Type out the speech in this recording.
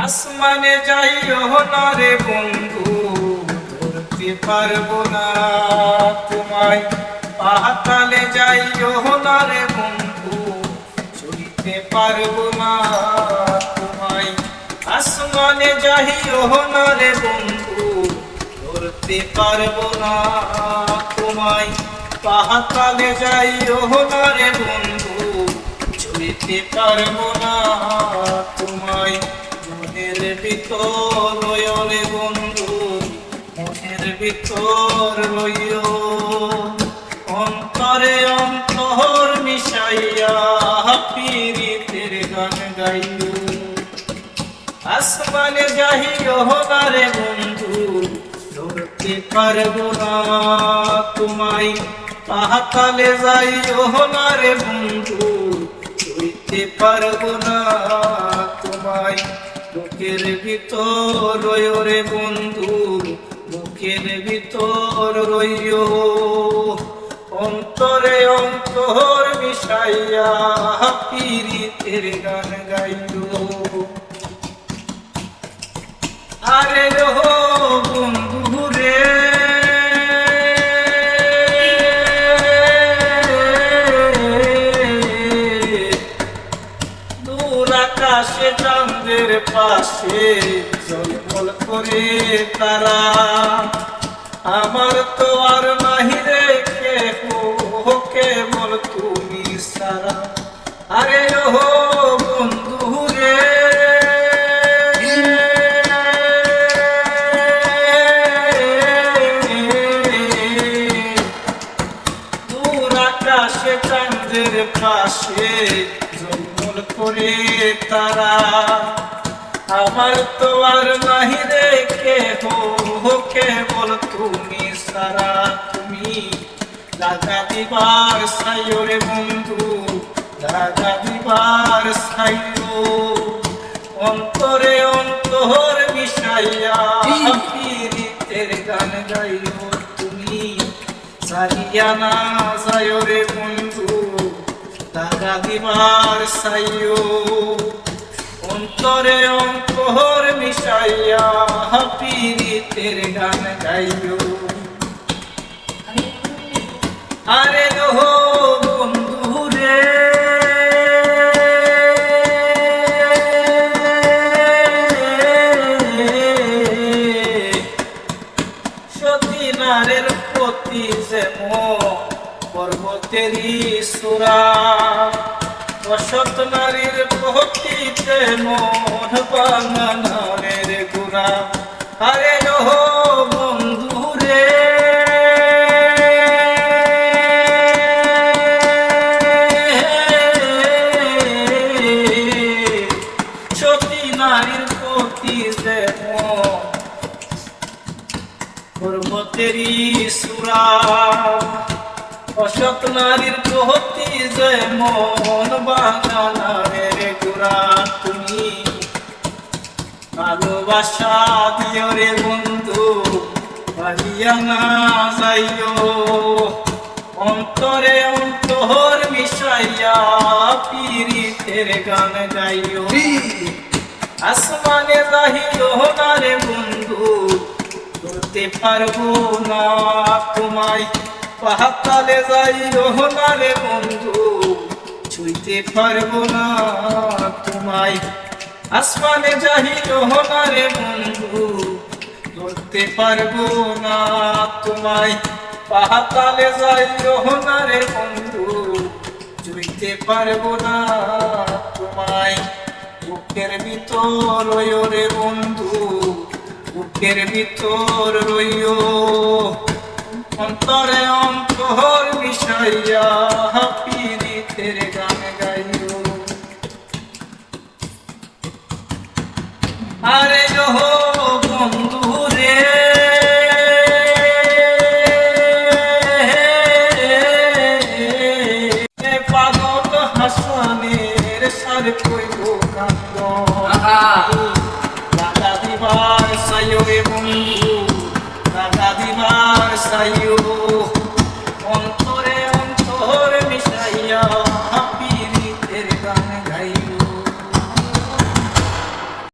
আসমানে যাইও না রে বন্ধু, ধরতে পারবো না তোমায়। পাতালে যাইও না রে বন্ধু, ছুঁইতে পারবো না তোমায়। আসমানে যাইও না রে বন্ধু, ধরতে পারবো না তোমায়। পাতালে যাইও না রে বন্ধু, ছুঁইতে পারবো না তোমায়। মনের ভিতর রইও রে বন্ধু, মনের ভিতর রইও। অন্তরে অন্তর মিশাইয়া পীরিতের গান গাইও। আসমানে যাইও না রে বন্ধু, ধরতে পারবো না তোমায়। পাতালে যাইও না রে বন্ধু, ছুঁইতে পারবো না তোমায়। বুকের ভিতর রইও রে বন্ধু, বুকের ভিতর রইও। অন্তরে অন্তর মিশাইয়া পীরিতের গান গাইও। আরে রো বন্ধু রে, আকাশে চাঁদের পাশে ঝলমল করে তারা। আমার তো আর নাহি রে কেহ, কেবল তুমি সারা। আরে ও বন্ধু রে, দূর আকাশে চাঁদের পাশে ঝলমল করে তারা। আমার তো আর নাহি রে কেহ, কেবল তুমি সারা। তুমি লাগা দিবার সাইও রে বন্ধু, লাগা দিবার সাইও। অন্তরে অন্তর মিশাইয়া পীরিতের গান গাইও। তুমি সারিয়া না যাইও রে বন্ধু, লাগা দিবার সাইও। অন্তরে অন্তর মিশাইয়া পীরিতের গান গাইও। আরে গো বন্ধু রে, সতী নারের প্রতি যেমন পর্বতেরই সুরা, অসৎ নারীর প্রতিতে মন বাঙানের গুণা। আরে ও বন্ধু রে, সতী নারীর প্রতি যেমন পর্বতেরই সুরা, অসৎ নারীর প্রতি যেমন বাঙানের গুণা। তুমি ভালোবাসা দিও রে বন্ধু, হারিয়া না যাইও। অন্তরে অন্তর মিশাইয়া পীরিতের গান গাইও। আসমানে যাইও না রে বন্ধু, ধরতে পারবো না তোমায়। পাতালে যাইও না রে বন্ধু, ছুঁইতে পারবো না তোমায়। আসমানে যাইও না রে বন্ধু, ধরতে পারবো না তোমায়। পাতালে যাইও না রে বন্ধু, ছুঁইতে পারবো না তোমায়। বুকের ভিতর রইও রে বন্ধু, বুকের ভিতর রইও। অন্তরে অন্তর মিশাইয়া পীরিতের গান গাইও। আরে ও বন্ধু রে, পাগল হাসানের সার কইব কান্দ। লাগা দিবার সাইও রে বন্ধু, লাগা দিবার সাইও।